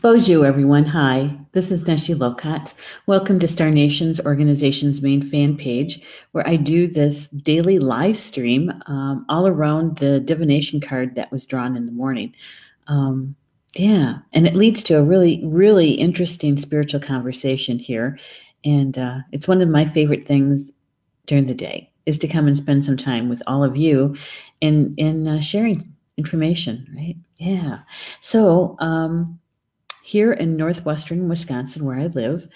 Bonjour, everyone. Hi, this is Neshi Lokotz. Welcome to Star Nation's organization's main fan page, where I do this daily live stream all around the divination card that was drawn in the morning. Yeah, and it leads to a really, really interesting spiritual conversation here. And it's one of my favorite things during the day is to come and spend some time with all of you in sharing information, right? Yeah. So, here in northwestern Wisconsin, where I live,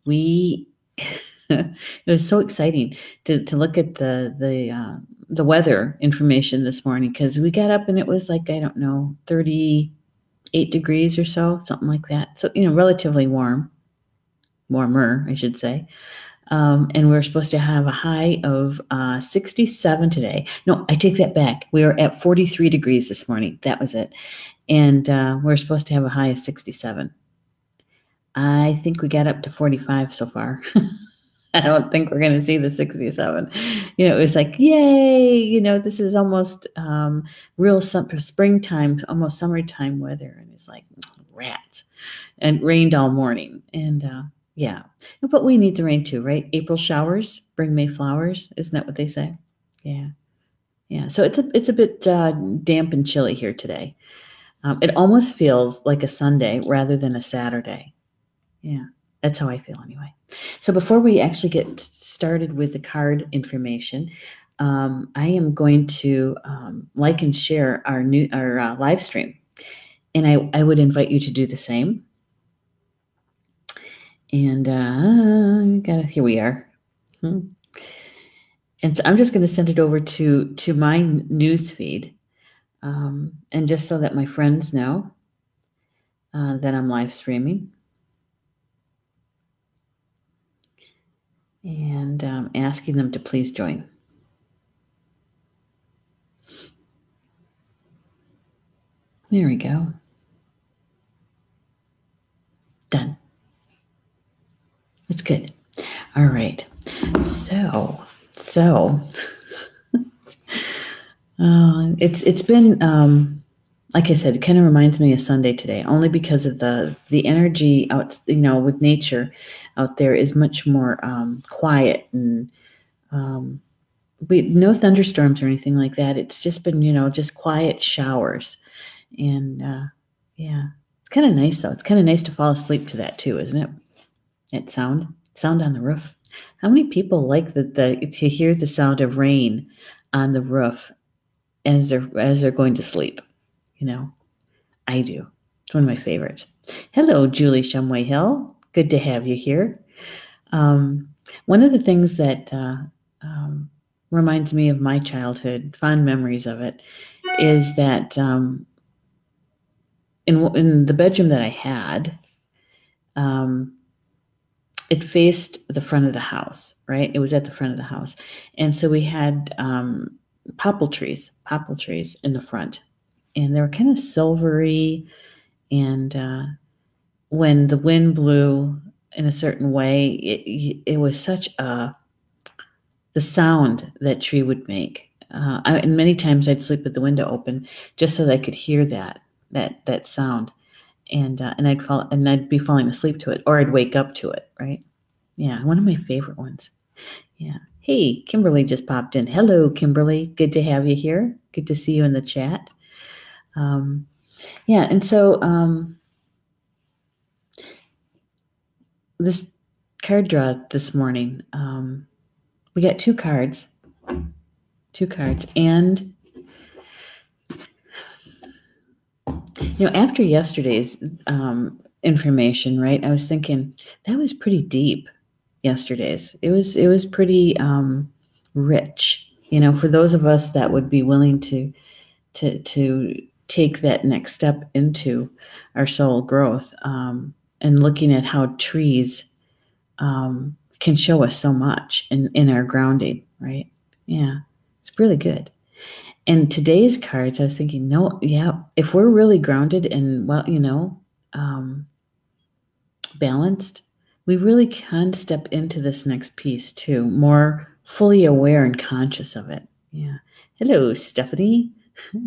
we it was so exciting to look at the weather information this morning because we got up and it was like, I don't know, 38 degrees or so, something like that. So, relatively warmer, I should say. And we're supposed to have a high of 67 today. No, I take that back. We were at 43 degrees this morning. That was it. And we're supposed to have a high of 67. I think we got up to 45 so far. I don't think we're going to see the 67. It was like, yay, this is almost real springtime, almost summertime weather. And it's like, rats. And it rained all morning. And yeah, but we need the rain too, right? April showers bring May flowers. Isn't that what they say? Yeah. Yeah. So it's a bit damp and chilly here today. It almost feels like a Sunday rather than a Saturday. Yeah, that's how I feel anyway. So before we actually get started with the card information, I am going to like and share our live stream, and I would invite you to do the same. And here we are. And so I'm just going to send it over to my news feed. And just so that my friends know that I'm live streaming. And asking them to please join. There we go. Done. That's good. All right. So it's been like I said, it kind of reminds me of Sunday today, only because of the energy out, with nature out there is much more quiet, and no thunderstorms or anything like that. It's just been, just quiet showers, and yeah, it's kind of nice though. It's kind of nice to fall asleep to that too, isn't it? That sound on the roof. How many people like to hear the sound of rain on the roof as they're going to sleep? I do. It's one of my favorites. Hello, Julie Shumway Hill. Good to have you here. One of the things that reminds me of my childhood, fond memories of it, is that in the bedroom that I had, it faced the front of the house, right? It was at the front of the house. And so we had popple trees in the front. And they were kind of silvery, and when the wind blew in a certain way, it was such the sound that tree would make. And many times I'd sleep with the window open just so that I could hear that sound, and I'd be falling asleep to it, or I'd wake up to it, right? Yeah, one of my favorite ones. Yeah. Hey, Kimberly just popped in. Hello, Kimberly. Good to have you here. Good to see you in the chat. Yeah, and so this card draw this morning, we got two cards, and after yesterday's information, right? I was thinking that was pretty deep. Yesterday's it was pretty rich, for those of us that would be willing to take that next step into our soul growth, and looking at how trees can show us so much in our grounding, right? Yeah, it's really good. And today's cards, I was thinking, if we're really grounded and balanced, we really can step into this next piece too, more fully aware and conscious of it. Yeah. Hello, Stephanie.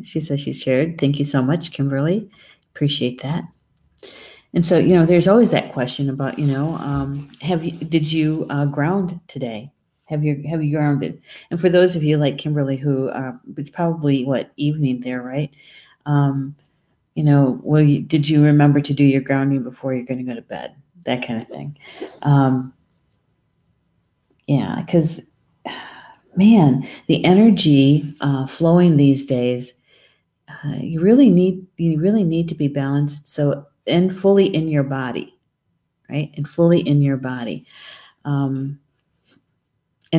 She says she shared. Thank you so much, Kimberly. Appreciate that. And so, there's always that question about, did you ground today? Have you grounded? And for those of you like Kimberly, who it's probably evening there, right? Did you remember to do your grounding before you're going to go to bed? That kind of thing. Yeah, because man, the energy flowing these days, you really need to be balanced. And fully in your body, right? And fully in your body, in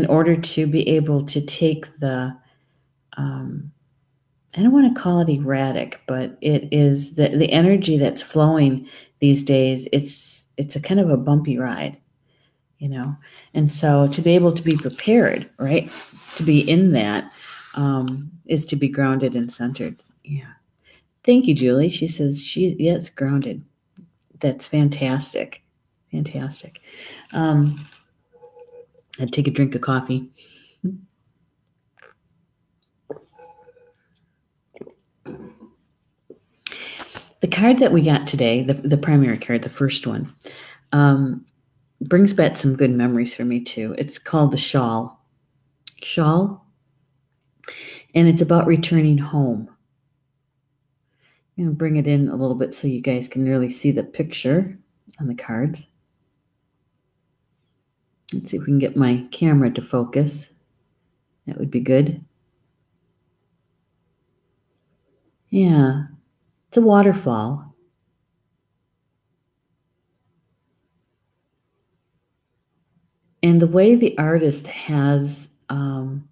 order to be able to take the, I don't want to call it erratic, but it is the energy that's flowing these days. It's a kind of a bumpy ride, and so to be able to be prepared, right, to be in that, is to be grounded and centered. Yeah. Thank you, Julie. She says it's grounded. That's fantastic. Fantastic. I'd take a drink of coffee. The card that we got today, the primary card, the first one, brings back some good memories for me too. It's called the Shawl. And it's about returning home. I'm going to bring it in a little bit so you guys can really see the picture on the cards. Let's see if we can get my camera to focus. That would be good. Yeah, it's a waterfall. And the way the artist has the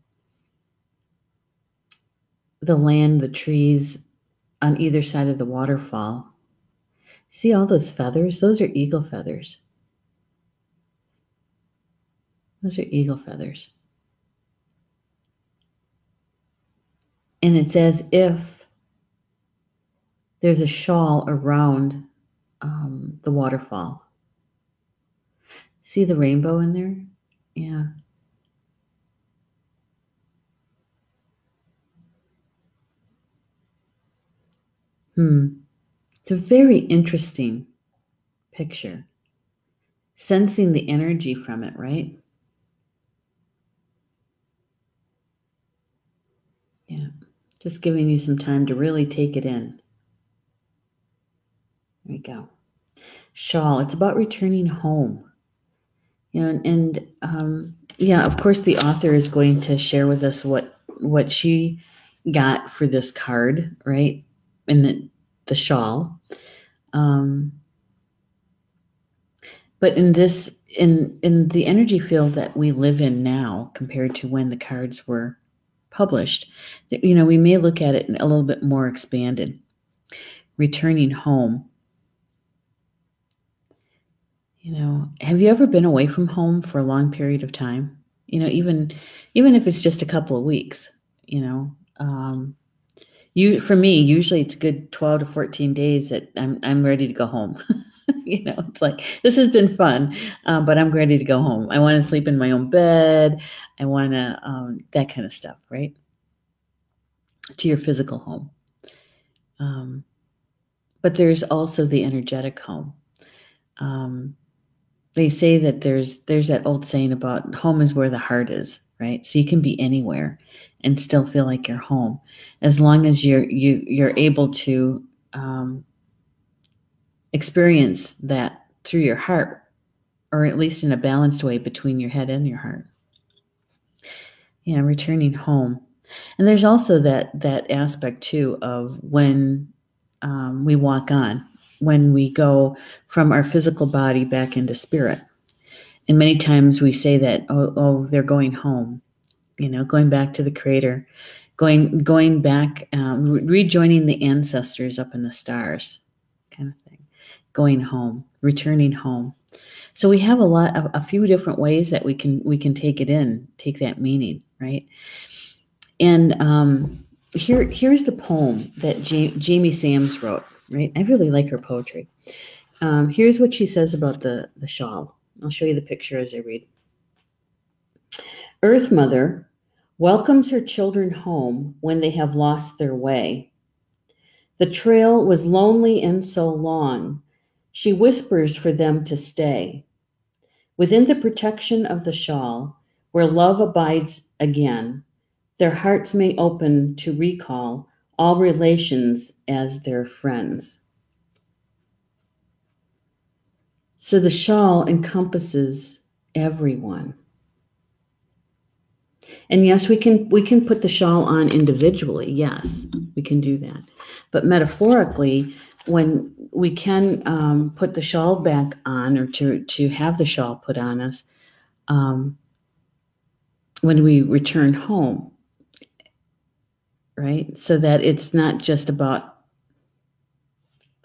land, the trees on either side of the waterfall. See all those feathers? Those are eagle feathers. Those are eagle feathers. And it's as if there's a shawl around the waterfall. See the rainbow in there? Yeah. It's a very interesting picture. Sensing the energy from it, right? Yeah. Just giving you some time to really take it in. There we go. Shawl. It's about returning home. And of course, the author is going to share with us what she got for this card, right? And the shawl. But in the energy field that we live in now, compared to when the cards were published, we may look at it a little bit more expanded. Returning home. Have you ever been away from home for a long period of time? Even if it's just a couple of weeks, for me, usually it's a good 12 to 14 days that I'm ready to go home. It's like, this has been fun, but I'm ready to go home. I want to sleep in my own bed. I want to, that kind of stuff, right? To your physical home. But there's also the energetic home. They say that there's that old saying about home is where the heart is, right? So you can be anywhere and still feel like you're home, as long as you're able to experience that through your heart, or at least in a balanced way between your head and your heart. Yeah, returning home. And there's also that aspect too of when we walk on, when we go from our physical body back into spirit. And many times we say that, oh, they're going home, going back to the Creator, going back, rejoining the ancestors up in the stars, kind of thing, going home, returning home. So we have a few different ways that we can take it in, take that meaning, right? And here's the poem that Jamie Sams wrote, right? I really like her poetry. Here's what she says about the shawl. I'll show you the picture as I read. Earth Mother welcomes her children home when they have lost their way. The trail was lonely and so long. She whispers for them to stay. Within the protection of the shawl, where love abides again, their hearts may open to recall all relations as their friends. So the shawl encompasses everyone. And yes, we can put the shawl on individually. Yes, we can do that. But metaphorically, when we can put the shawl back on, or to have the shawl put on us when we return home, right? So that it's not just about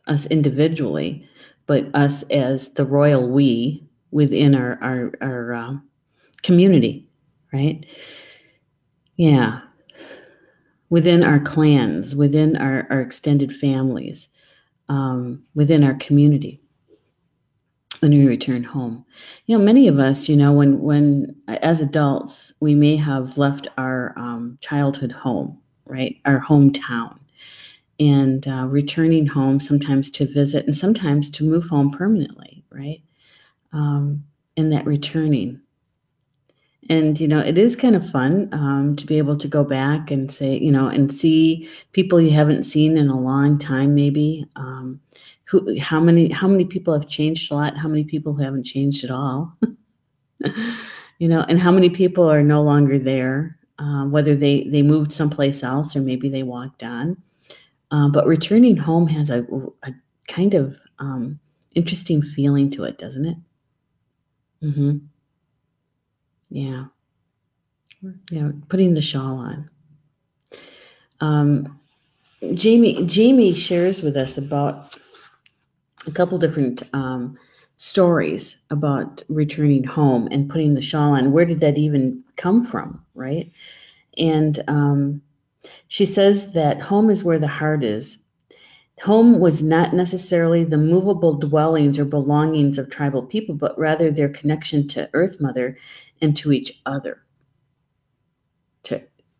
us individually, but us as the royal we within our community, right? Yeah. Within our clans, within our extended families, within our community when we return home. Many of us, when as adults, we may have left our childhood home, right? Our hometown. And returning home sometimes to visit and sometimes to move home permanently, right? And that returning. And, it is kind of fun to be able to go back and say, and see people you haven't seen in a long time, maybe. How many people have changed a lot? How many people haven't changed at all? And how many people are no longer there, whether they moved someplace else or maybe they walked on. But returning home has a kind of interesting feeling to it, doesn't it? Mm-hmm. Yeah. Yeah, putting the shawl on. Jamie shares with us about a couple different stories about returning home and putting the shawl on. Where did that even come from, right? And she says that home is where the heart is. Home was not necessarily the movable dwellings or belongings of tribal people, but rather their connection to Earth Mother and to each other.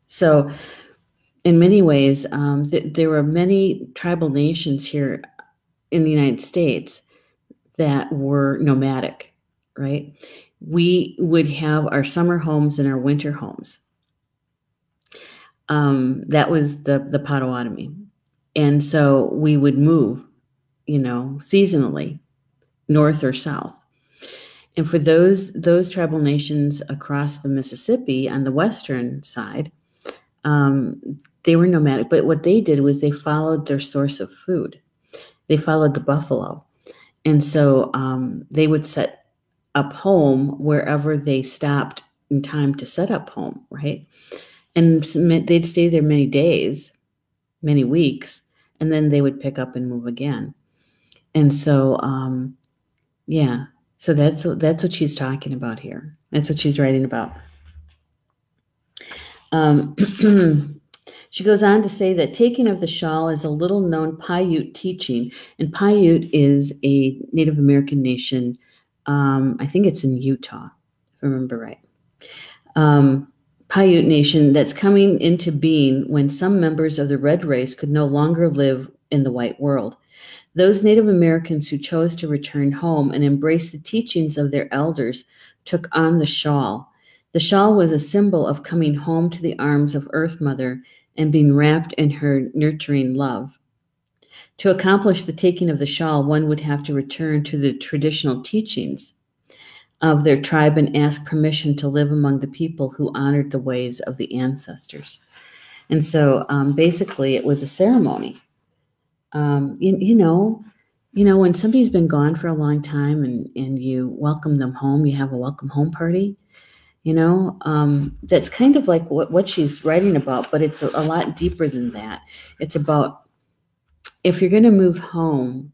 So in many ways, there were many tribal nations here in the United States that were nomadic, right? We would have our summer homes and our winter homes. That was the Potawatomi. And so we would move, seasonally, north or south. And for those tribal nations across the Mississippi on the western side, they were nomadic. But what they did was they followed their source of food. They followed the buffalo. And so they would set up home wherever they stopped in time to set up home, right? And they'd stay there many days, many weeks, and then they would pick up and move again. And so, yeah, so that's what she's talking about here. That's what she's writing about. She goes on to say that taking of the shawl is a little-known Paiute teaching, and Paiute is a Native American nation. I think it's in Utah, if I remember right. Paiute nation that's coming into being when some members of the red race could no longer live in the white world. Those Native Americans who chose to return home and embrace the teachings of their elders took on the shawl. The shawl was a symbol of coming home to the arms of Earth Mother and being wrapped in her nurturing love. To accomplish the taking of the shawl, one would have to return to the traditional teachings of their tribe and ask permission to live among the people who honored the ways of the ancestors. And so basically it was a ceremony. When somebody's been gone for a long time and you welcome them home, you have a welcome home party, that's kind of like what she's writing about, but it's a lot deeper than that. It's about if you're going to move home,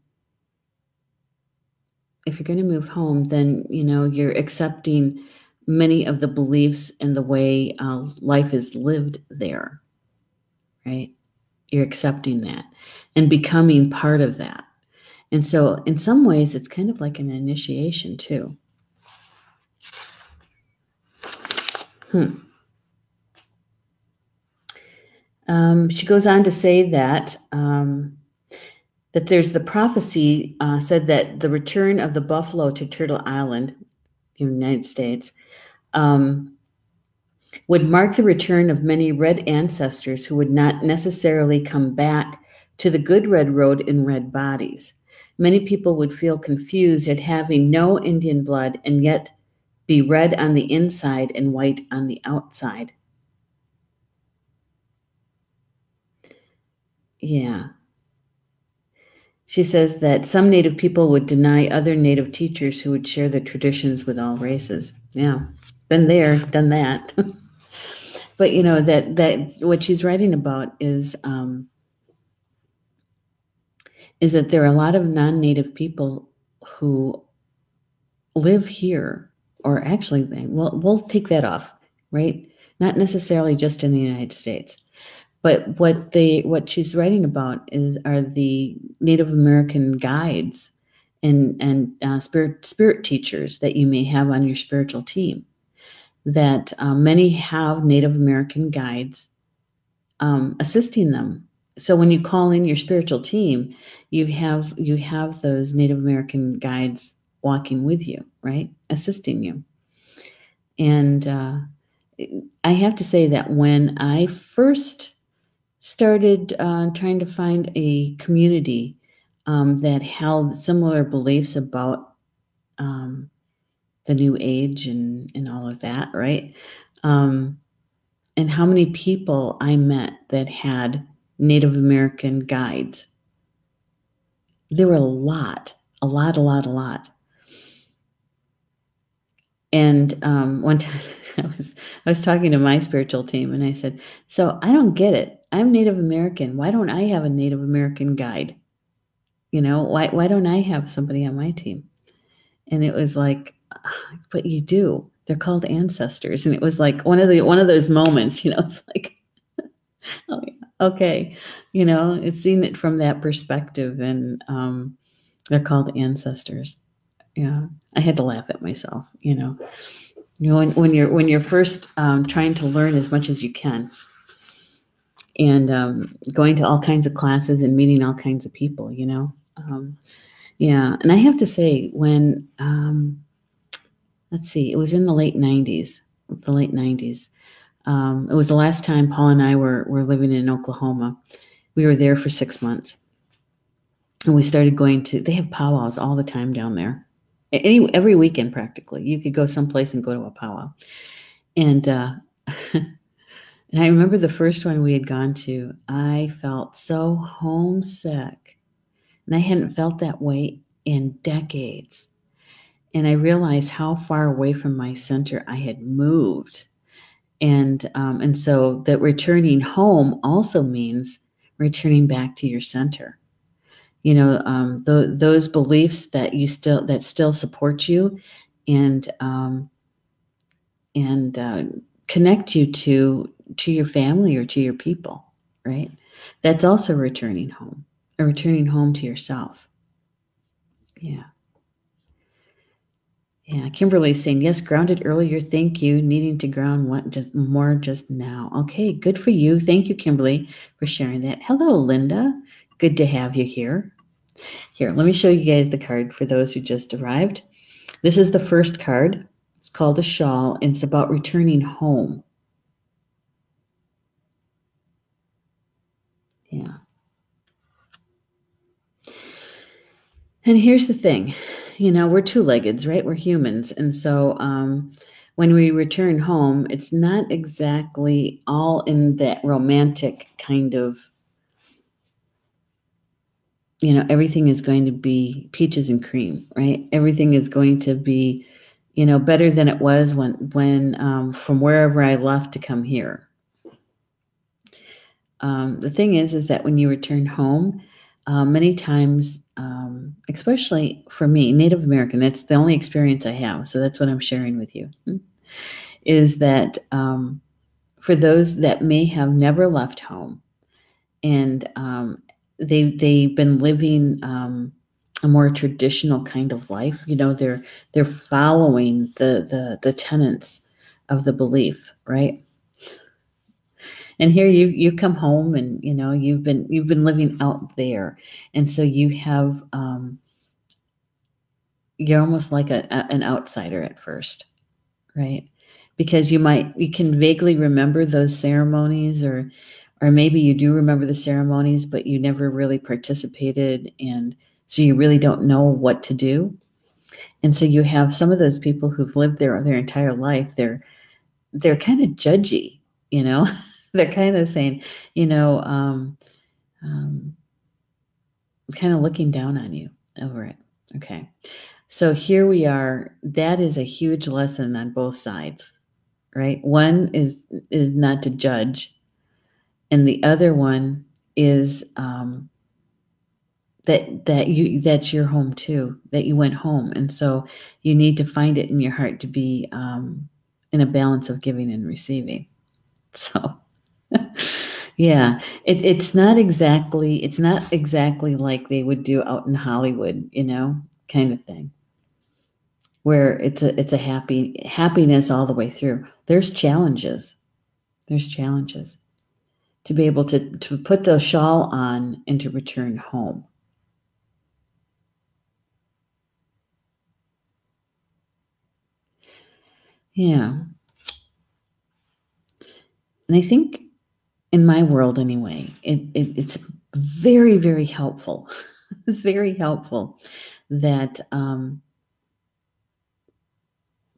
then, you're accepting many of the beliefs and the way life is lived there, right? You're accepting that and becoming part of that. And so in some ways, it's kind of like an initiation too. She goes on to say that that there's the prophecy said that the return of the buffalo to Turtle Island, in the United States, would mark the return of many red ancestors who would not necessarily come back to the good red road in red bodies. Many people would feel confused at having no Indian blood and yet be red on the inside and white on the outside. Yeah. She says that some Native people would deny other Native teachers who would share the traditions with all races. Yeah, been there, done that. But you know that what she's writing about is that there are a lot of non-Native people who live here, or actually, we'll take that off, right? Not necessarily just in the United States. But what she's writing about are the Native American guides and spirit teachers that you may have on your spiritual team. That many have Native American guides assisting them. So when you call in your spiritual team, you have those Native American guides walking with you, right, assisting you. And I have to say that when I first started trying to find a community that held similar beliefs about the New Age and all of that, right? And how many people I met that had Native American guides. There were a lot. And one time I was talking to my spiritual team and I said, so I don't get it. I'm Native American. Why don't I have a Native American guide? You know, why don't I have somebody on my team? And it was like, but you do. They're called ancestors. And it was like one of those moments, you know, it's like, oh, yeah, okay. You know, it's seen it from that perspective, and they're called ancestors. Yeah. I had to laugh at myself, you know. You know, when you're first trying to learn as much as you can, and going to all kinds of classes and meeting all kinds of people, you know. Yeah, and I have to say, when let's see, it was in the late 90s. It was the last time Paul and I were living in Oklahoma. We were there for 6 months, and we started going to. They have powwows all the time down there. Every weekend, practically, you could go someplace and go to a powwow. And and I remember the first one we had gone to, I felt so homesick. And I hadn't felt that way in decades. And I realized how far away from my center I had moved. And so that returning home also means returning back to your center. You know, those beliefs that still support you and connect you to your family or to your people, right? That's also returning home, or returning home to yourself. Yeah. Yeah. Kimberly's saying, yes, grounded earlier. Thank you. Needing to ground just now. Okay, good for you. Thank you, Kimberly, for sharing that. Hello, Linda. Good to have you here. Here, let me show you guys the card for those who just arrived. This is the first card. It's called a shawl, and it's about returning home. Yeah. And here's the thing, you know, we're two-leggeds, right? We're humans. And so when we return home, it's not exactly all in that romantic kind of, you know, everything is going to be peaches and cream, right? Everything is going to be, you know, better than it was when from wherever I left to come here. The thing is that when you return home, many times, especially for me, Native American, that's the only experience I have, so that's what I'm sharing with you, is that for those that may have never left home, and they've been living a more traditional kind of life, you know, they're following the tenets of the belief, right? And here you come home, and you've been living out there, and so you have you're almost like an outsider at first, right? Because you can vaguely remember those ceremonies, or maybe you do remember the ceremonies, but you never really participated, and so you really don't know what to do. And so you have some of those people who've lived their entire life. They're kind of judgy, they're kind of saying, um, kind of looking down on you over it. Okay. So here we are. That is a huge lesson on both sides, right? One is not to judge, and the other one is that's your home too, that you went home. And so you need to find it in your heart to be in a balance of giving and receiving. So yeah, it's not exactly like they would do out in Hollywood, kind of thing, where it's a happiness all the way through. There's challenges. There's challenges to be able to put the shawl on and to return home. Yeah. And I think in my world anyway, it's very, very helpful, very helpful that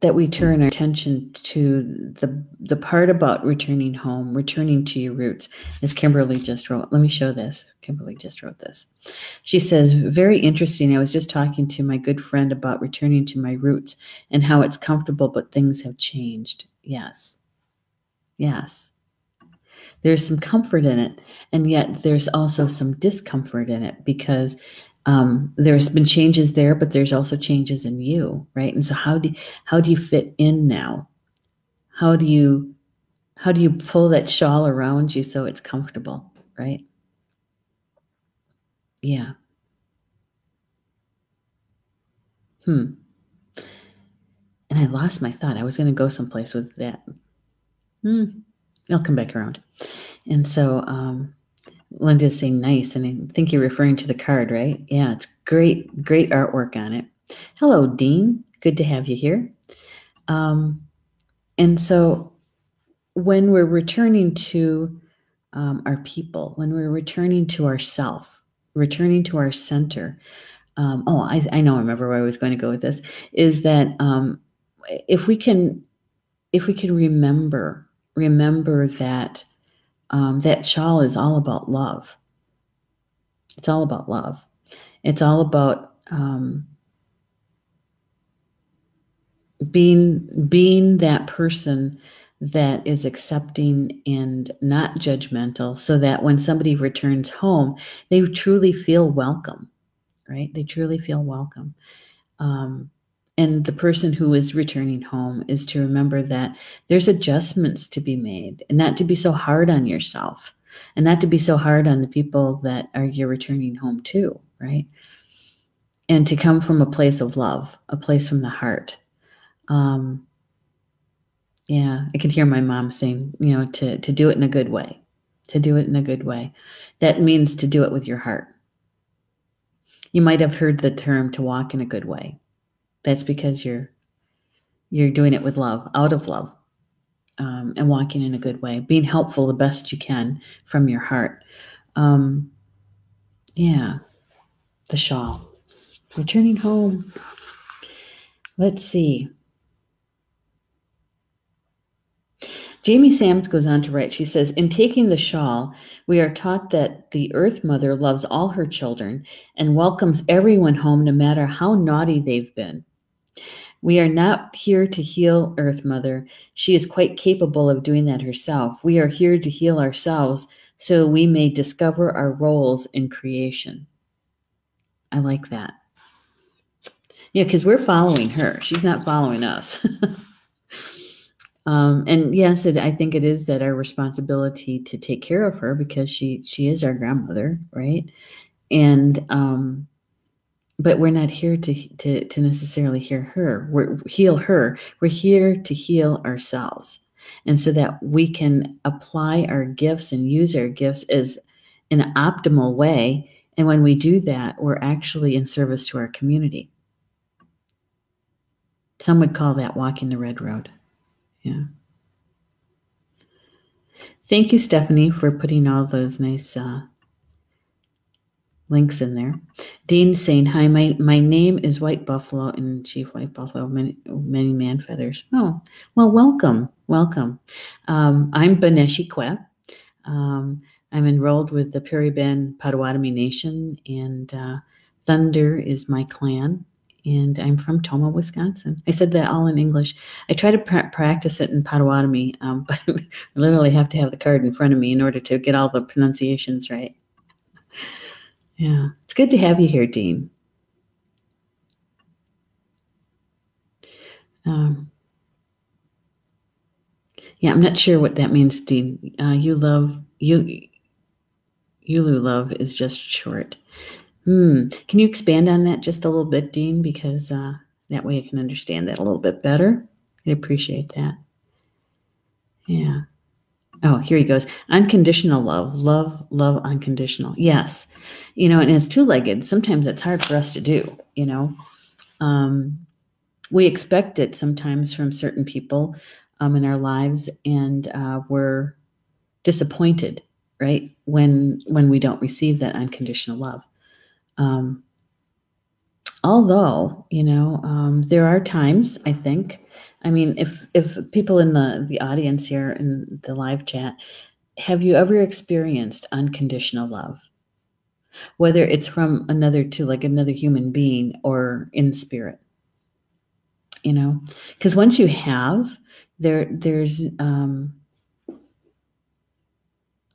that we turn our attention to the part about returning home, returning to your roots, as Kimberly just wrote. Let me show this. Kimberly just wrote this. She says, very interesting. I was just talking to my good friend about returning to my roots and how it's comfortable, but things have changed. Yes. Yes. There's some comfort in it, and yet there's also some discomfort in it, because there's been changes there, but there's also changes in you, right? And so how do you fit in now? How do you pull that shawl around you so it's comfortable, right? Yeah. And I lost my thought. I was going to go someplace with that. I'll come back around. And so Linda's saying nice, and I think you're referring to the card, right? Yeah, it's great artwork on it. Hello, Dean. Good to have you here. And so when we're returning to our people, when we're returning to ourself, returning to our center, I know, I remember where I was going to go with this, is that if we can remember that that shawl is all about love. It's all about love. It's all about being that person that is accepting and not judgmental, so that when somebody returns home, they truly feel welcome, right? They truly feel welcome. And the person who is returning home is to remember that there's adjustments to be made, and not to be so hard on yourself, and not to be so hard on the people that you're returning home to, right? And to come from a place of love, a place from the heart. Yeah, I can hear my mom saying, to do it in a good way, to do it in a good way. That means to do it with your heart. You might have heard the term to walk in a good way. That's because you're doing it with love, out of love, and walking in a good way, being helpful the best you can from your heart. Yeah, the shawl. Returning home. Let's see. Jamie Sams goes on to write, she says, in taking the shawl, we are taught that the Earth Mother loves all her children and welcomes everyone home, no matter how naughty they've been. We are not here to heal Earth Mother. She is quite capable of doing that herself. We are here to heal ourselves so we may discover our roles in creation. I like that. Yeah, because we're following her. She's not following us. And yes, I think it is that our responsibility to take care of her, because she is our grandmother, right? And but we're not here to necessarily heal her. We're here to heal ourselves. And so that we can apply our gifts and use our gifts as in an optimal way. And when we do that, we're actually in service to our community. Some would call that walking the red road. Yeah. Thank you, Stephanie, for putting all those nice links in there. Dean saying, hi, my name is White Buffalo and Chief White Buffalo, many man feathers. Oh, well, welcome. I'm Baneshi Kwep. I'm enrolled with the Prairie Bend Potawatomi Nation, and Thunder is my clan, and I'm from Tomah, Wisconsin. I said that all in English. I try to practice it in Potawatomi, but I literally have to have the card in front of me in order to get all the pronunciations right. Yeah, it's good to have you here, Dean. Yeah, I'm not sure what that means, Dean. Yulu love is just short. Can you expand on that just a little bit, Dean? Because that way I can understand that a little bit better. I appreciate that. Yeah. Oh, here he goes. Unconditional love. Love unconditional. Yes. And as two-legged, sometimes it's hard for us to do, we expect it sometimes from certain people in our lives, and we're disappointed, right, when we don't receive that unconditional love. Although, there are times, I think, if people in the audience here in the live chat, have you ever experienced unconditional love? Whether it's from another human being or in spirit, because once you have, there's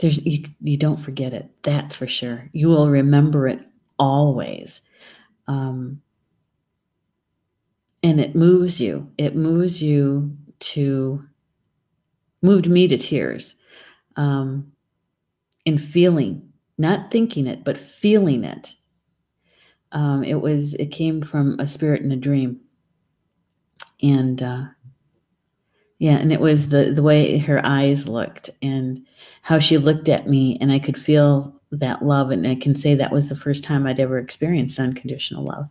you don't forget it. That's for sure. You will remember it always. And it moves you. It moved me to tears. In feeling, not thinking it, but feeling it. It came from a spirit in a dream. And and it was the way her eyes looked and how she looked at me, and I could feel that love, and I can say that was the first time I'd ever experienced unconditional love.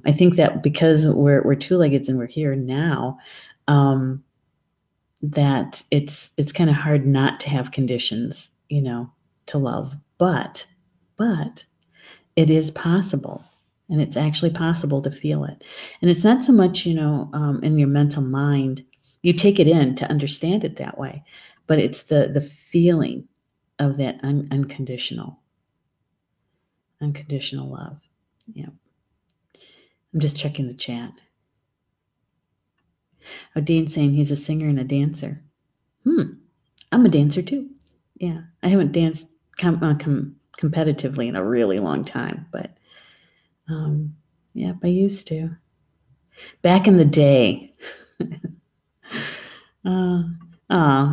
I think that because we're two-leggeds and we're here now, that it's kind of hard not to have conditions, to love, but it is possible. And it's actually possible to feel it. And it's not so much, in your mental mind. You take it in to understand it that way. But it's the feeling of that unconditional love. Yeah. I'm just checking the chat. Oh, Dean's saying he's a singer and a dancer. I'm a dancer too. Yeah. I haven't danced competitively in a really long time, but I used to. Back in the day.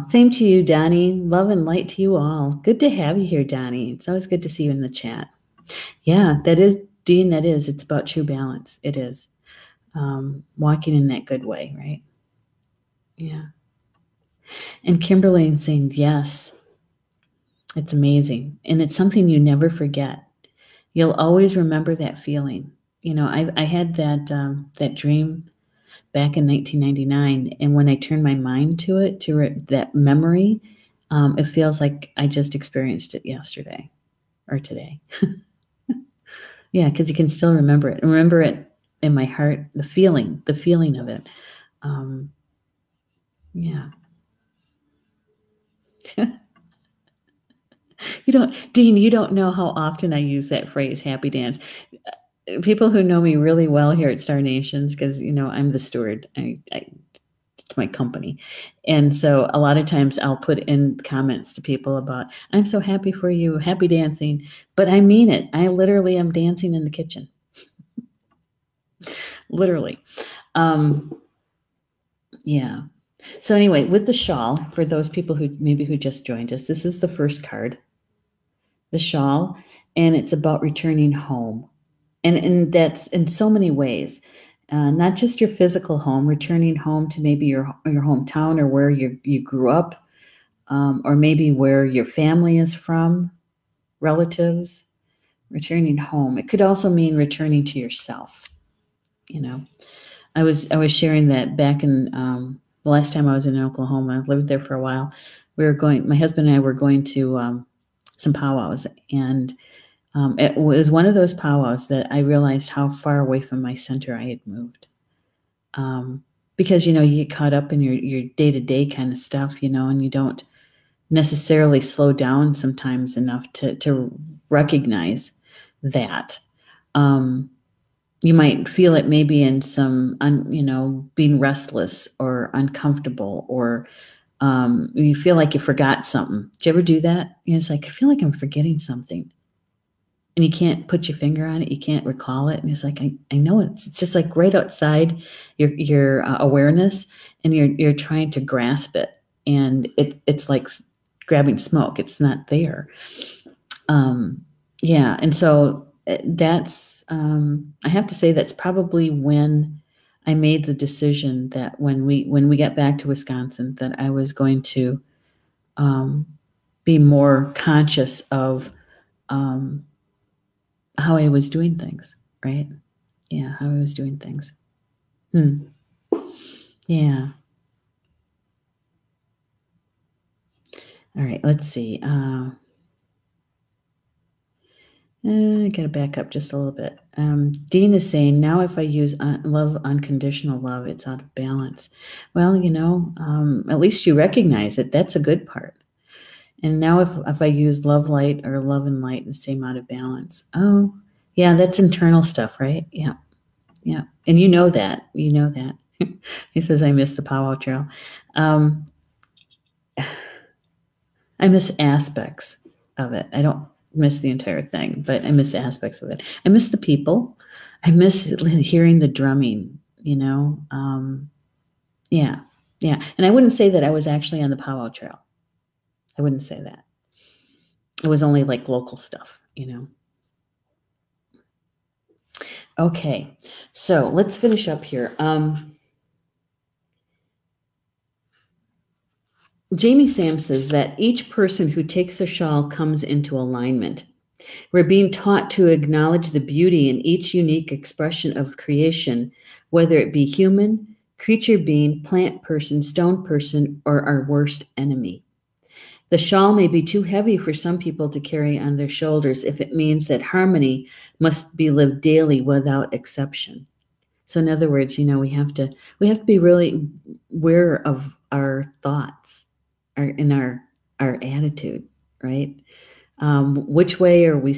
Same to you, Donnie. Love and light to you all. Good to have you here, Donnie. It's always good to see you in the chat. Yeah, that is, Dean, that is. It's about true balance. It is. Walking in that good way, right? Yeah. And Kimberly is saying, yes. It's amazing. And it's something you never forget. You'll always remember that feeling. I had that dream back in 1999, and when I turn my mind to it, that memory, it feels like I just experienced it yesterday or today. Yeah, because you can still remember it. And remember it in my heart, the feeling of it. Yeah. Dean, you don't know how often I use that phrase, happy dance. People who know me really well here at Star Nations, because, I'm the steward. It's my company. And so a lot of times I'll put in comments to people about, I'm so happy for you, happy dancing. But I mean it. I literally am dancing in the kitchen. Literally. Yeah. So anyway, with the shawl, for those people who just joined us, this is the first card, the shawl, and it's about returning home. And that's in so many ways. not just your physical home, returning home to maybe your hometown or where you grew up, or maybe where your family is from, relatives, returning home. It could also mean returning to yourself. I was sharing that back in the last time I was in Oklahoma. I lived there for a while. My husband and I were going to some powwows, and it was one of those powwows that I realized how far away from my center I had moved. Because, you get caught up in your day-to-day kind of stuff, and you don't necessarily slow down sometimes enough to recognize that. You might feel it maybe in some, being restless or uncomfortable, or you feel like you forgot something. Did you ever do that? It's like, I feel like I'm forgetting something. And you can't put your finger on it. You can't recall it. And it's like, I know it's just like right outside your awareness, and you're trying to grasp it. And it's like grabbing smoke. It's not there. Yeah. And so that's, I have to say that's probably when I made the decision that when we got back to Wisconsin, that I was going to be more conscious of how I was doing things, right? Yeah, how I was doing things. Yeah. All right, let's see. I got to back up just a little bit. Dean is saying, now if I use unconditional love, it's out of balance. Well, at least you recognize it. That's a good part. And now if I use love light or love and light, the same out of balance. Oh, yeah, that's internal stuff, right? Yeah. Yeah. And you know that. He says, I miss the powwow trail. I miss aspects of it. I don't miss the entire thing, but I miss aspects of it. I miss the people. I miss hearing the drumming, Yeah. Yeah. And I wouldn't say that I was actually on the powwow trail. I wouldn't say that. It was only like local stuff, Okay, so let's finish up here. Jamie Sam says that each person who takes a shawl comes into alignment. We're being taught to acknowledge the beauty in each unique expression of creation, whether it be human, creature being, plant person, stone person, or our worst enemy. The shawl may be too heavy for some people to carry on their shoulders if it means that harmony must be lived daily without exception. So in other words, we have to be really aware of our thoughts, our attitude, right? Which way are we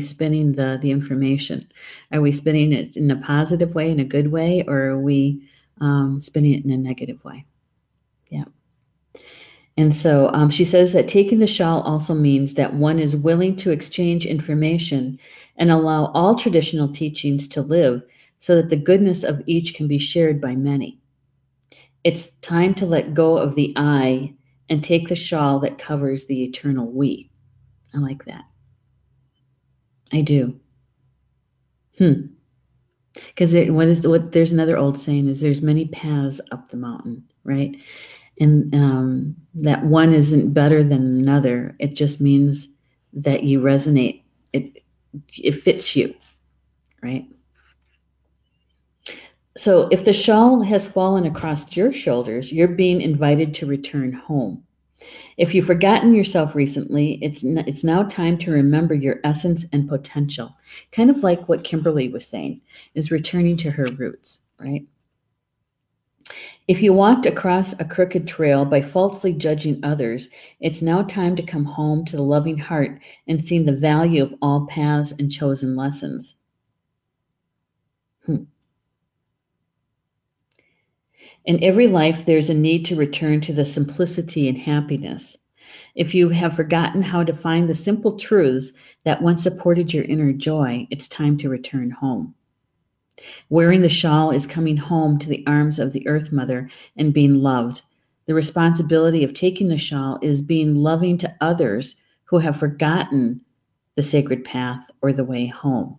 spinning the information? Are we spinning it in a positive way, in a good way, or are we spinning it in a negative way? Yeah. And so she says that taking the shawl also means that one is willing to exchange information and allow all traditional teachings to live so that the goodness of each can be shared by many. It's time to let go of the I and take the shawl that covers the eternal we. I like that. I do. Because there's another old saying is there's many paths up the mountain, right? And that one isn't better than another. It just means that you resonate. It fits you, right? So if the shawl has fallen across your shoulders, you're being invited to return home. If you've forgotten yourself recently, it's now time to remember your essence and potential. Kind of like what Kimberly was saying, is returning to her roots, right? If you walked across a crooked trail by falsely judging others, it's now time to come home to the loving heart and see the value of all paths and chosen lessons. In every life, there's a need to return to the simplicity and happiness. If you have forgotten how to find the simple truths that once supported your inner joy, it's time to return home. Wearing the shawl is coming home to the arms of the Earth Mother and being loved. The responsibility of taking the shawl is being loving to others who have forgotten the sacred path or the way home.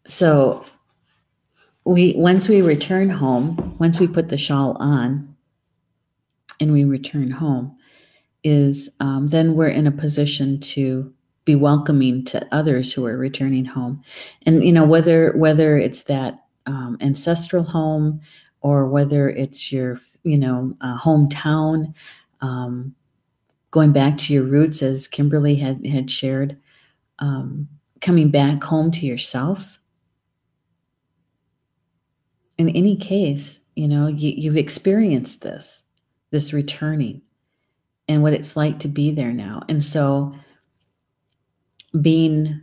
So once we return home, once we put the shawl on and we return home, is then we're in a position to be welcoming to others who are returning home. And, whether it's that ancestral home or whether it's your, hometown, going back to your roots, as Kimberly had shared, coming back home to yourself. In any case, you've experienced this returning and what it's like to be there now. And so being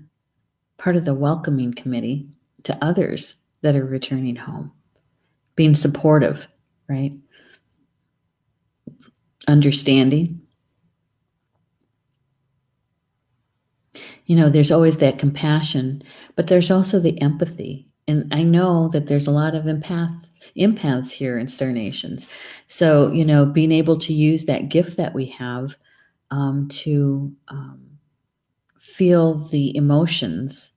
part of the welcoming committee to others that are returning home, being supportive, right? Understanding. There's always that compassion, but there's also the empathy. And I know that there's a lot of empaths here in Star Nations. So, being able to use that gift that we have to feel the emotions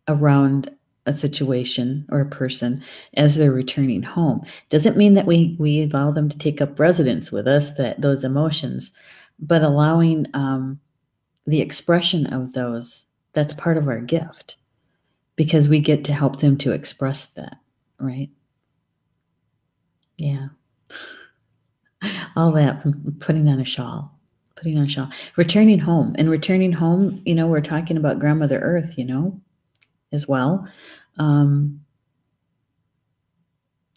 around a situation or a person as they're returning home. Doesn't mean that we allow them to take up residence with us, those emotions, but allowing the expression of those, that's part of our gift, because we get to help them to express that, right? Yeah. All that from putting on a shawl. Returning home. And returning home, we're talking about Grandmother Earth, as well.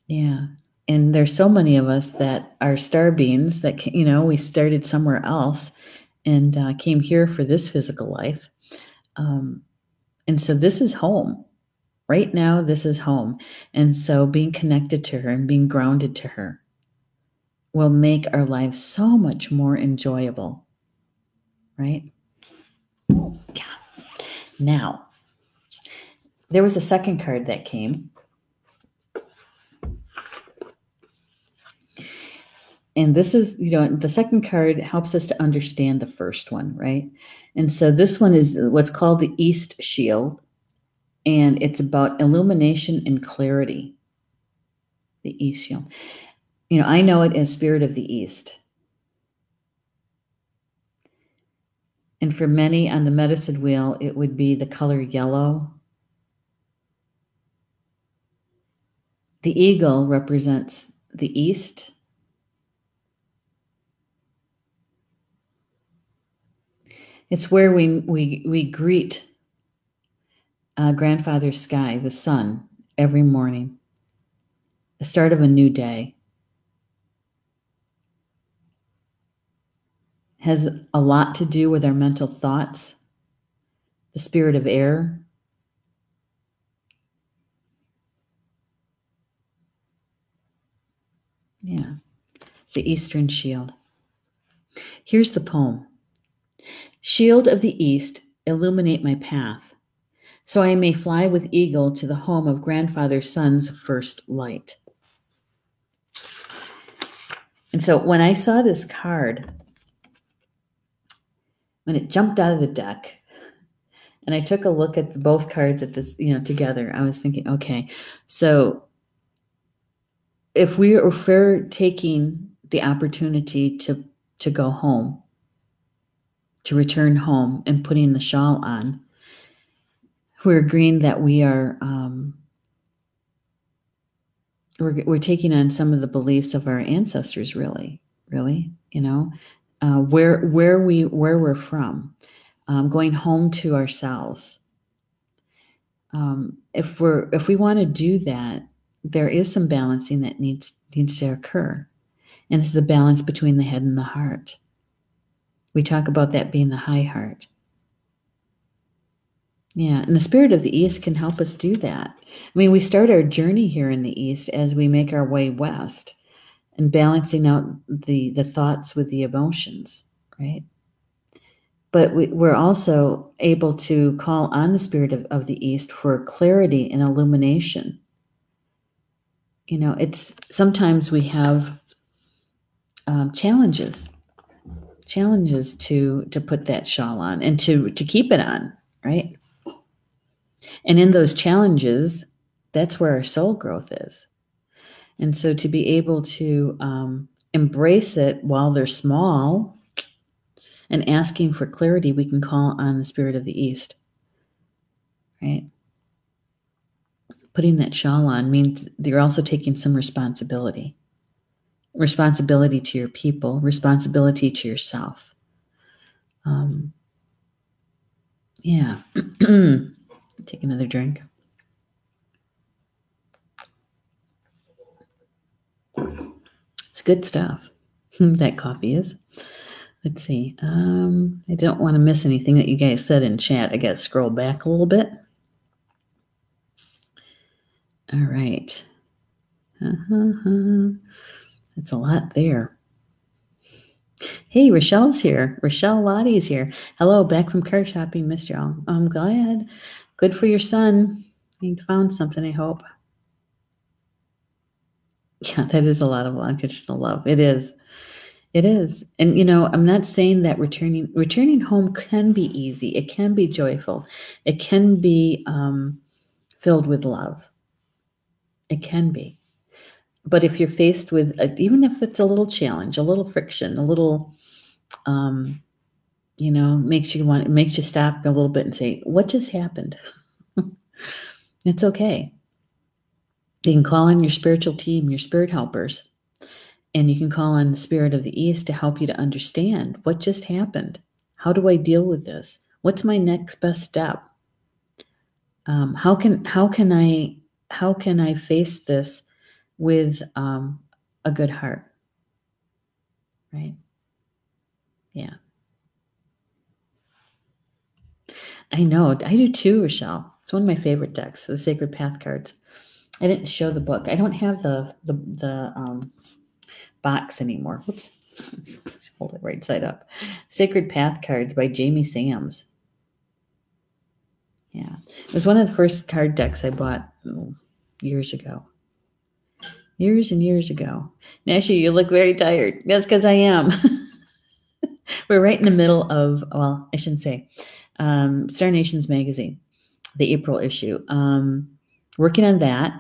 Yeah. And there's so many of us that are star beings that, we started somewhere else and came here for this physical life. And so this is home. Right now, this is home. And so being connected to her and being grounded to her will make our lives so much more enjoyable, right? Yeah. Now, there was a second card that came. And this is, the second card helps us to understand the first one, right? And so this one is what's called the East Shield, and it's about illumination and clarity. The East Shield. I know it as Spirit of the East. And for many on the medicine wheel, it would be the color yellow. The eagle represents the East. It's where we greet Grandfather Sky, the sun, every morning, the start of a new day. Has a lot to do with our mental thoughts, the spirit of air. Yeah, the Eastern Shield. Here's the poem. Shield of the East, illuminate my path, so I may fly with eagle to the home of Grandfather Sun's first light. And so when I saw this card, when it jumped out of the deck, and I took a look at both cards at this, together, I was thinking, okay, so if we're taking the opportunity to go home, to return home and putting the shawl on, we're agreeing that we are we're taking on some of the beliefs of our ancestors, really, where we're from, going home to ourselves. If we want to do that, there is some balancing that needs to occur, and it's the balance between the head and the heart. We talk about that being the high heart. Yeah, and the Spirit of the East can help us do that. I mean, we start our journey here in the East as we make our way west and balancing out the thoughts with the emotions, right? But we're also able to call on the Spirit of the East for clarity and illumination. It's sometimes we have challenges to put that shawl on and to keep it on, right? And in those challenges, That's where our soul growth is. And so to be able to embrace it while they're small and asking for clarity, we can call on the spirit of the East, right? Putting that shawl on means you're also taking some responsibility. Responsibility to your people, responsibility to yourself. Yeah. Take another drink. It's good stuff. That coffee is. Let's see. I don't want to miss anything that you guys said in chat. I got to scroll back a little bit. All right. That's a lot there. Hey, Rochelle's here. Rochelle Lottie's here. Hello, back from car shopping. Missed y'all. I'm glad. Good for your son. You found something, I hope. Yeah, that is a lot of unconditional love. It is. It is. And, I'm not saying that returning home can be easy. It can be joyful. It can be filled with love. It can be. But if you're faced with, even if it's a little challenge, a little friction, a little, makes you stop a little bit and say, what just happened? It's okay. You can call on your spiritual team, your spirit helpers, and you can call on the spirit of the East to help you to understand what just happened. How do I deal with this? What's my next best step? How can I face this with a good heart? Right? Yeah. I know. I do too, Rochelle. It's one of my favorite decks, the Sacred Path cards. I didn't show the book. I don't have the box anymore. Whoops. Let's hold it right side up. Sacred Path cards by Jamie Sams. Yeah. It was one of the first card decks I bought years ago. Years and years ago. Neshi, you look very tired. That's because I am. We're right in the middle of, well, I shouldn't say, Star Nations magazine, the April issue. Working on that.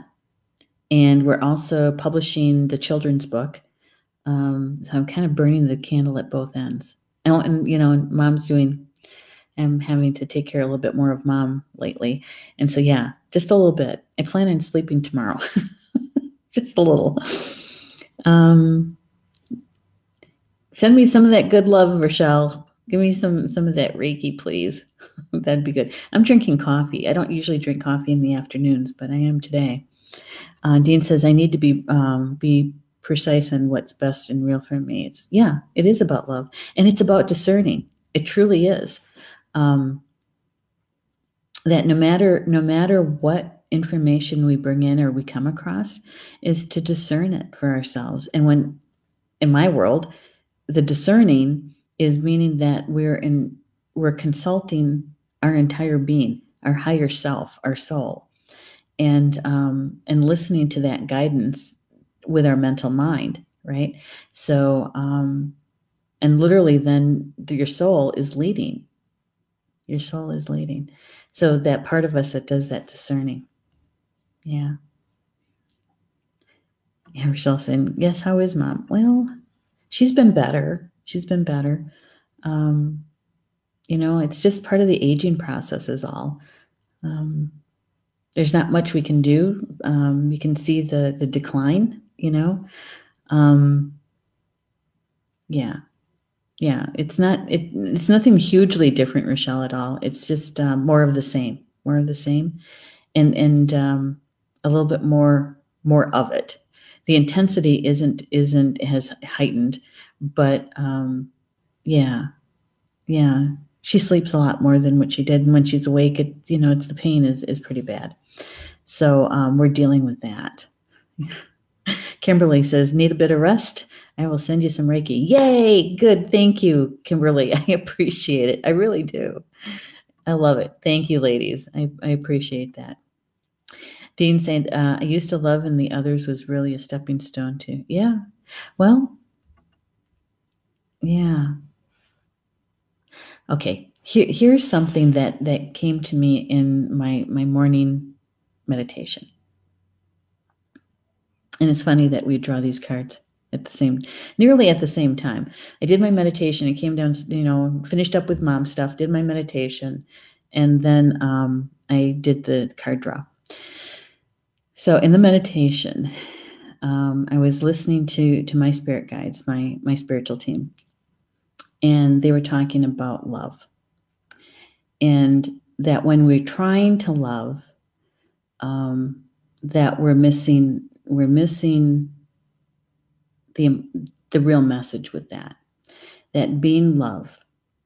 And we're also publishing the children's book. So I'm kind of burning the candle at both ends. And Mom's I'm having to take care a little bit more of Mom lately. And so, yeah, just a little bit. I plan on sleeping tomorrow. Just a little. Send me some of that good love, Rochelle. Give me some of that Reiki, please. That'd be good. I'm drinking coffee. I don't usually drink coffee in the afternoons, but I am today. Dean says, I need to be precise on what's best and real for me. It is about love. And it's about discerning. It truly is. That no matter what information we bring in or we come across, is to discern it for ourselves. And when, in my world, the discerning is meaning that we're consulting our entire being, our higher self, our soul, and listening to that guidance with our mental mind, right? So, and literally then your soul is leading. Your soul is leading. So that part of us that does that discerning. Yeah. Yeah, Rochelle saying, yes, how is Mom? Well, she's been better. It's just part of the aging process is all. There's not much we can do. You can see the decline, Yeah. It's nothing hugely different, Rochelle, at all. It's just more of the same, and a little bit more of it. The intensity has heightened, but yeah. She sleeps a lot more than what she did, and when she's awake, it's the pain is pretty bad. So we're dealing with that. Kimberly says, need a bit of rest? I will send you some Reiki. Yay! Good. Thank you, Kimberly. I appreciate it. I really do. I love it. Thank you, ladies. I appreciate that. Dean saying, I used to love and the others was really a stepping stone too. Yeah. Well, yeah. Okay. Here's something that came to me in my morning meditation. And it's funny that we draw these cards nearly at the same time. I did my meditation. I came down, finished up with mom stuff, did my meditation, and then I did the card draw. So in the meditation, I was listening to my spirit guides, my spiritual team, and they were talking about love. And that when we're trying to love, that we're missing the real message with that being love.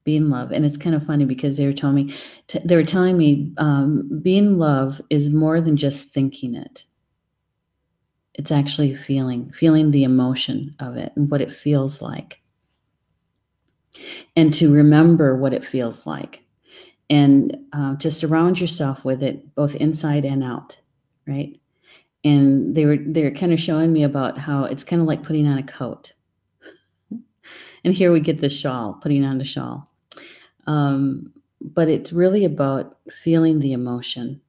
And it's kind of funny because they were telling me being love is more than just thinking it. It's actually feeling the emotion of it and what it feels like, and to remember what it feels like, and to surround yourself with it both inside and out, right? And they're kind of showing me about how it's kind of like putting on a coat. And here we get the shawl, putting on the shawl. But it's really about feeling the emotion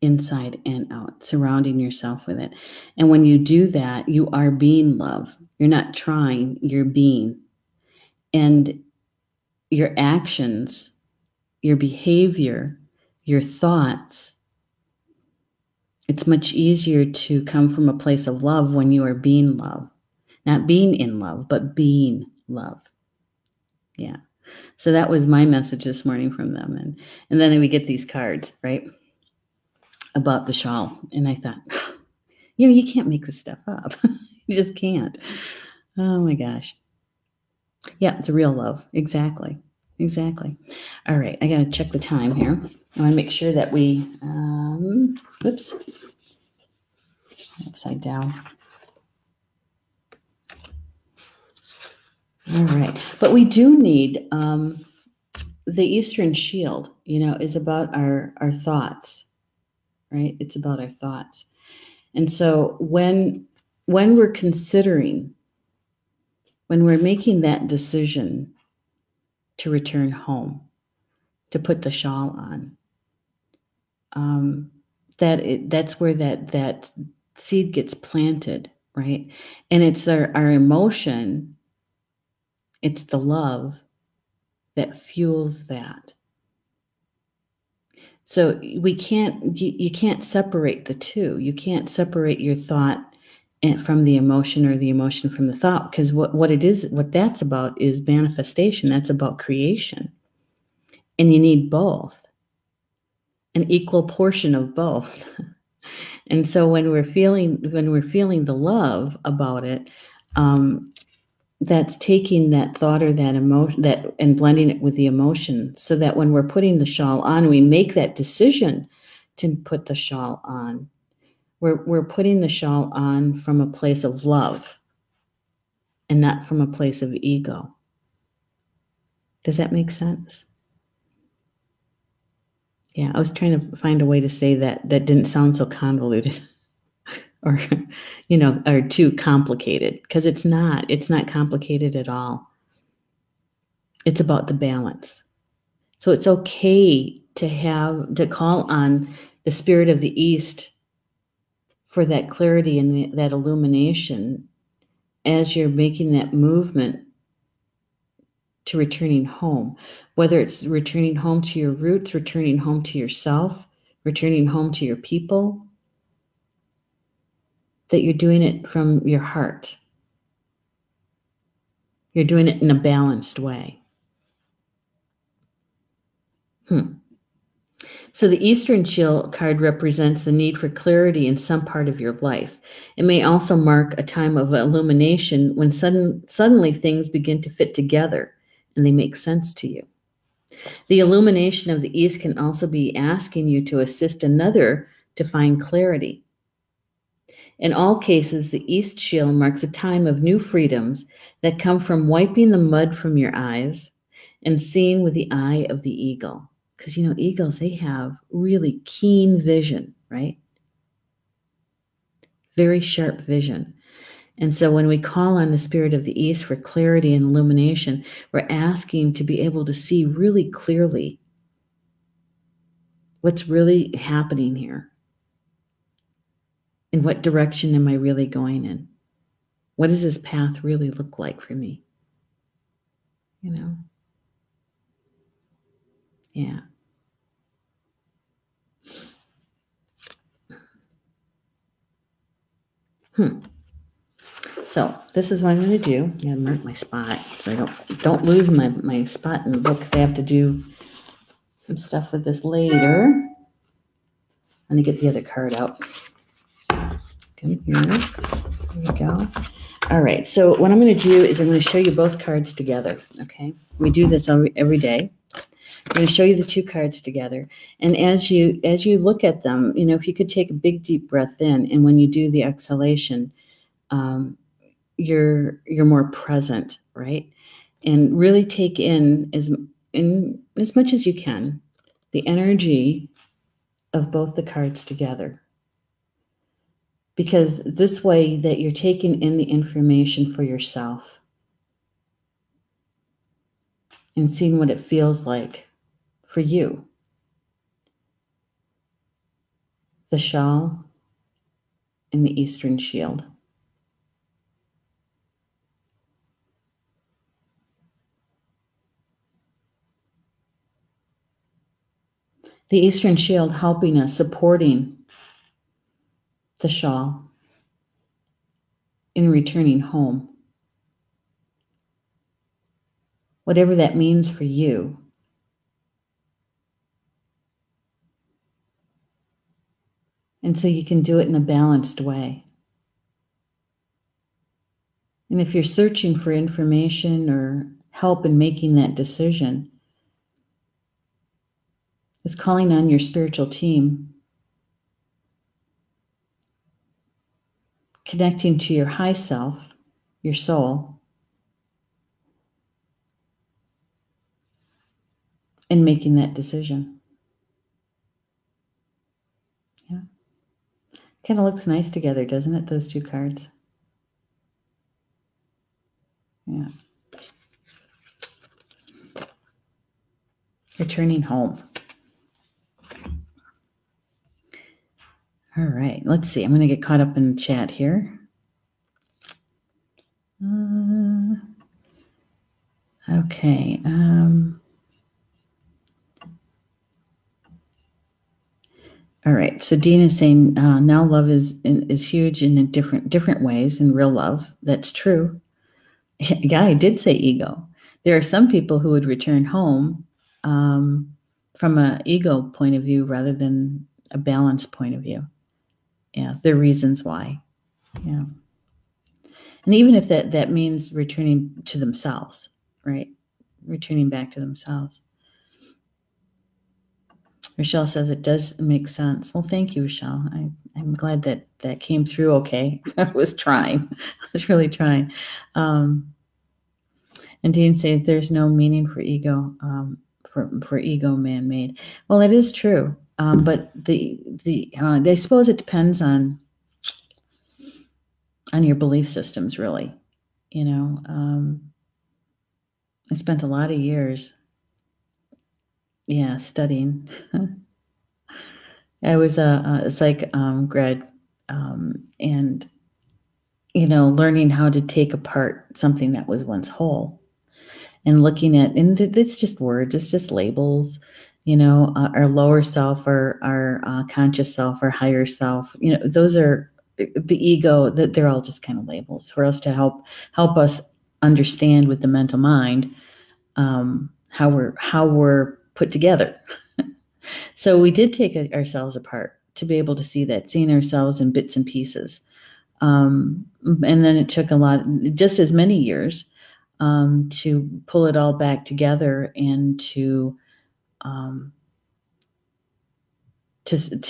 inside and out, surrounding yourself with it. And when you do that, you are being love. You're not trying, you're being. And your actions, your behavior, your thoughts, it's much easier to come from a place of love when you are being love. Not being in love, but being love. Yeah. So that was my message this morning from them. And then we get these cards, right, about the shawl. And I thought, you can't make this stuff up. You just can't. Oh my gosh. Yeah, it's a real love. Exactly. All right, I got to check the time here. I want to make sure that we, oops, upside down. All right, but we do need, the Eastern Shield, is about our thoughts, right? It's about our thoughts. And so when we're considering, when we're making that decision to return home, to put the shawl on, that's where that seed gets planted, right? And it's our emotion, it's the love that fuels that. So you can't separate the two. You can't separate your thought from the emotion, or the emotion from the thought, because what that's about is manifestation. That's about creation. And you need both, an equal portion of both. And so when we're feeling the love about it, that's taking that thought or that emotion and blending it with the emotion, so that when we're putting the shawl on, we make that decision to put the shawl on. We're putting the shawl on from a place of love and not from a place of ego. Does that make sense? Yeah, I was trying to find a way to say that didn't sound so convoluted or, or too complicated, because it's not complicated at all. It's about the balance. So it's okay to call on the spirit of the East for that clarity and that illumination as you're making that movement to returning home, whether it's returning home to your roots, returning home to yourself, returning home to your people, that you're doing it from your heart. You're doing it in a balanced way. So the Eastern Shield card represents the need for clarity in some part of your life. It may also mark a time of illumination when suddenly things begin to fit together and they make sense to you. The illumination of the East can also be asking you to assist another to find clarity. In all cases, the East Shield marks a time of new freedoms that come from wiping the mud from your eyes and seeing with the eye of the eagle. Because, eagles, they have really keen vision, right? Very sharp vision. And so when we call on the spirit of the East for clarity and illumination, we're asking to be able to see really clearly what's really happening here. And what direction am I really going in? What does this path really look like for me? You know? Yeah. So this is what I'm going to do. I'm going to mark my spot so I don't lose my spot in the book, because I have to do some stuff with this later. I'm going to get the other card out. Come here. There we go. All right. So what I'm going to do is I'm going to show you both cards together. Okay. We do this every day. I'm going to show you the two cards together. And as you look at them, you know, if you could take a big deep breath in, and when you do the exhalation, you're more present, right? And really take in as much as you can the energy of both the cards together. Because this way that you're taking in the information for yourself and seeing what it feels like for you. The shawl and the Eastern Shield. The Eastern Shield helping us, supporting the shawl in returning home. Whatever that means for you. And so you can do it in a balanced way. And if you're searching for information or help in making that decision, it's calling on your spiritual team, connecting to your high self, your soul, and making that decision. Yeah. Kind of looks nice together, doesn't it, those two cards? Yeah. Returning home. All right, let's see. I'm going to get caught up in the chat here. Okay. All right. So Dean is saying now love is huge in different ways, in real love. That's true. Yeah, I did say ego. There are some people who would return home from an ego point of view rather than a balanced point of view. Yeah, there are reasons why. Yeah. And even if that means returning to themselves, right? Returning back to themselves. Rochelle says it does make sense. Well, thank you, Rochelle. I'm glad that came through okay. I was trying. I was really trying. And Dean says there's no meaning for ego, for ego man-made. Well, it is true. But I suppose it depends on your belief systems, really. You know, I spent a lot of years, studying. I was a psych grad, and learning how to take apart something that was once whole, and looking at, and it's just words, it's just labels. Our lower self, our conscious self, our higher self. Those are the ego. That they're all just kind of labels for us to help us understand with the mental mind how we're put together. So we did take ourselves apart to be able to see that, seeing ourselves in bits and pieces. And then it took just as many years to pull it all back together and to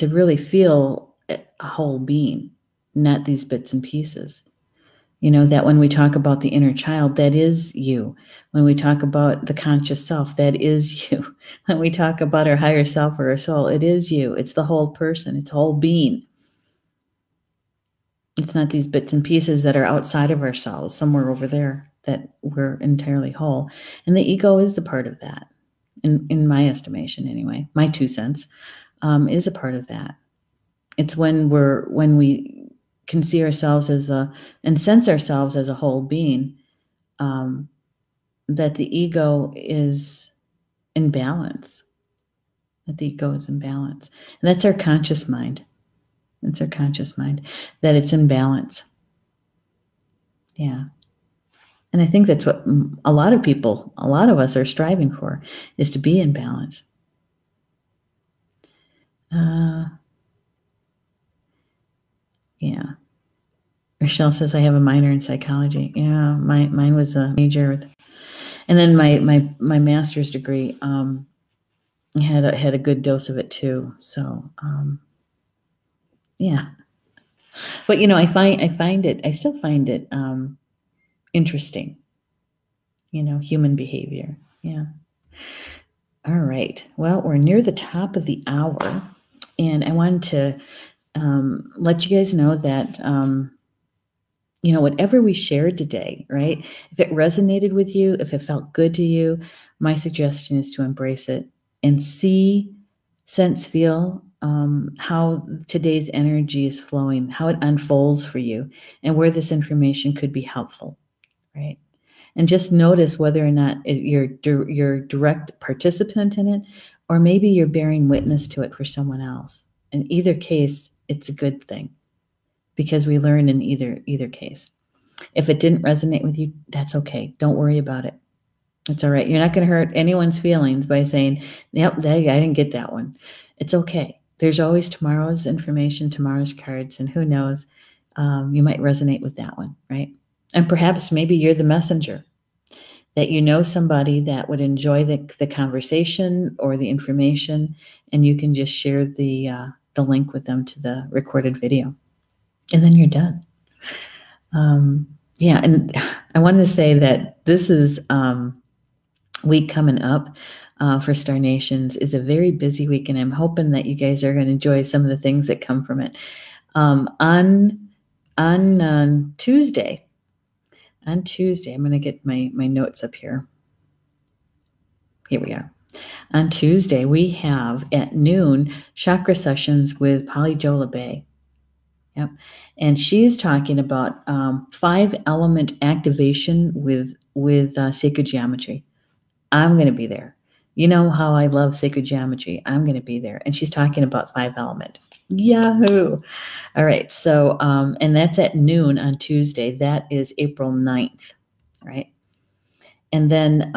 really feel a whole being, not these bits and pieces. That when we talk about the inner child, that is you. When we talk about the conscious self, that is you. When we talk about our higher self or our soul, it is you. It's the whole person. It's whole being. It's not these bits and pieces that are outside of ourselves, somewhere over there, that we're entirely whole. And the ego is a part of that, in my estimation anyway. My 2 cents is a part of that. It's when we can see ourselves as and sense ourselves as a whole being, that the ego is in balance. That the ego is in balance. And that's our conscious mind. It's our conscious mind, that it's in balance. Yeah. And I think that's what a lot of us are striving for, is to be in balance. Yeah. Rochelle says, I have a minor in psychology. Yeah, mine was a major. And then my master's degree had a good dose of it too. So yeah. But I still find it interesting. Human behavior. Yeah. All right. Well, we're near the top of the hour, and I wanted to let you guys know that whatever we shared today, right? If it resonated with you, if it felt good to you, my suggestion is to embrace it and see, sense, feel how today's energy is flowing, how it unfolds for you, and where this information could be helpful, right? And just notice whether or not you're direct participant in it, or maybe you're bearing witness to it for someone else. In either case, it's a good thing, because we learn in either case. If it didn't resonate with you, that's okay. Don't worry about it. It's all right. You're not going to hurt anyone's feelings by saying, yep, I didn't get that one. It's okay. There's always tomorrow's information, tomorrow's cards, and who knows, you might resonate with that one, right? And perhaps maybe you're the messenger, that somebody that would enjoy the conversation or the information, and you can just share the link with them to the recorded video. And then you're done. Yeah, and I wanted to say that this is week coming up for Star Nations is a very busy week, and I'm hoping that you guys are going to enjoy some of the things that come from it. On Tuesday, I'm going to get my notes up here. Here we are. On Tuesday, we have at noon chakra sessions with Polly Jo LeBay. Yep. And she's talking about 5-element activation with sacred geometry. I'm going to be there. You know how I love sacred geometry. I'm going to be there. And she's talking about 5-element. Yahoo! All right. So, and that's at noon on Tuesday. That is April 9th, right? And then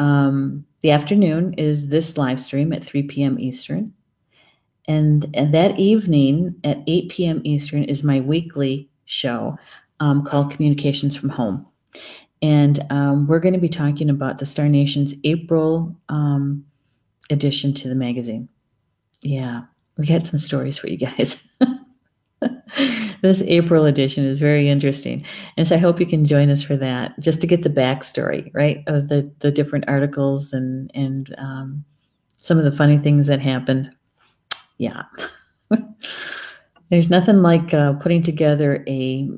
the afternoon is this live stream at 3 p.m. Eastern. And that evening at 8 p.m. Eastern is my weekly show called Communications from Home. And we're going to be talking about the Star Nation's April addition to the magazine. Yeah, we got some stories for you guys. This April edition is very interesting. And so I hope you can join us for that, just to get the backstory, right, of the different articles and some of the funny things that happened. Yeah. There's nothing like putting together a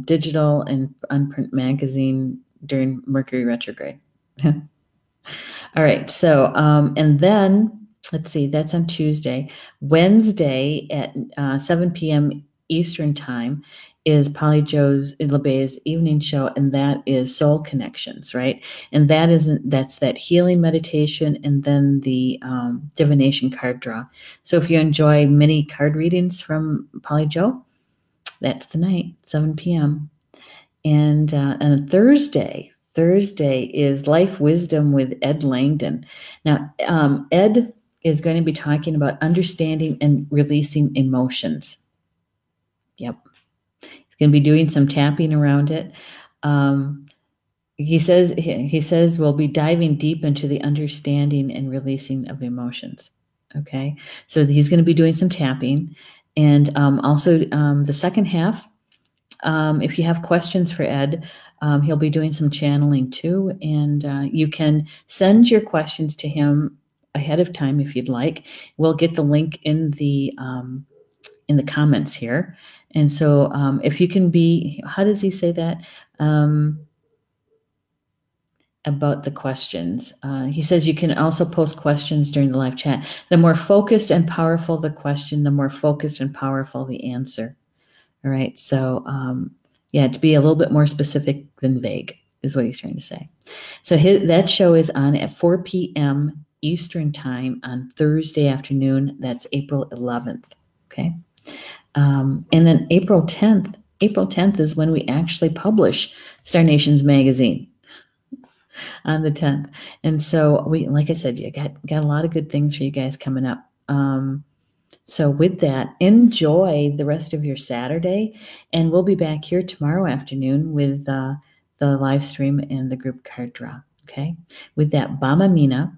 digital and unprint magazine during Mercury retrograde. All right. So, and then, let's see, that's on Tuesday. Wednesday at 7 p.m. Eastern time is Polly Jo LeBay's evening show, and that is Soul Connections, right? And that's that healing meditation, and then the divination card draw. So if you enjoy mini card readings from Polly Jo, that's the night, 7 p.m. And on Thursday is Life Wisdom with Ed Langdon. Now, Ed is going to be talking about understanding and releasing emotions. Yep. He's going to be doing some tapping around it. He says we'll be diving deep into the understanding and releasing of emotions. Okay. So he's going to be doing some tapping. And also the second half, if you have questions for Ed, he'll be doing some channeling too. And you can send your questions to him ahead of time if you'd like. We'll get the link in the comments here. And so if you can be, how does he say that? About the questions. He says you can also post questions during the live chat. The more focused and powerful the question, the more focused and powerful the answer. All right. So, yeah, to be a little bit more specific than vague is what he's trying to say. So that show is on at 4 p.m. Eastern time on Thursday afternoon. That's April 11th. Okay. And then April 10th. April 10th is when we actually publish Star Nations magazine on the 10th. And so we, like I said, you got a lot of good things for you guys coming up. So with that, enjoy the rest of your Saturday, and we'll be back here tomorrow afternoon with the live stream and the group card draw. Okay. With that, Bama Mina,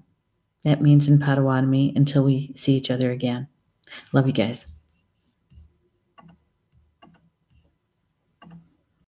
that means in Potawatomi, until we see each other again. Love you guys.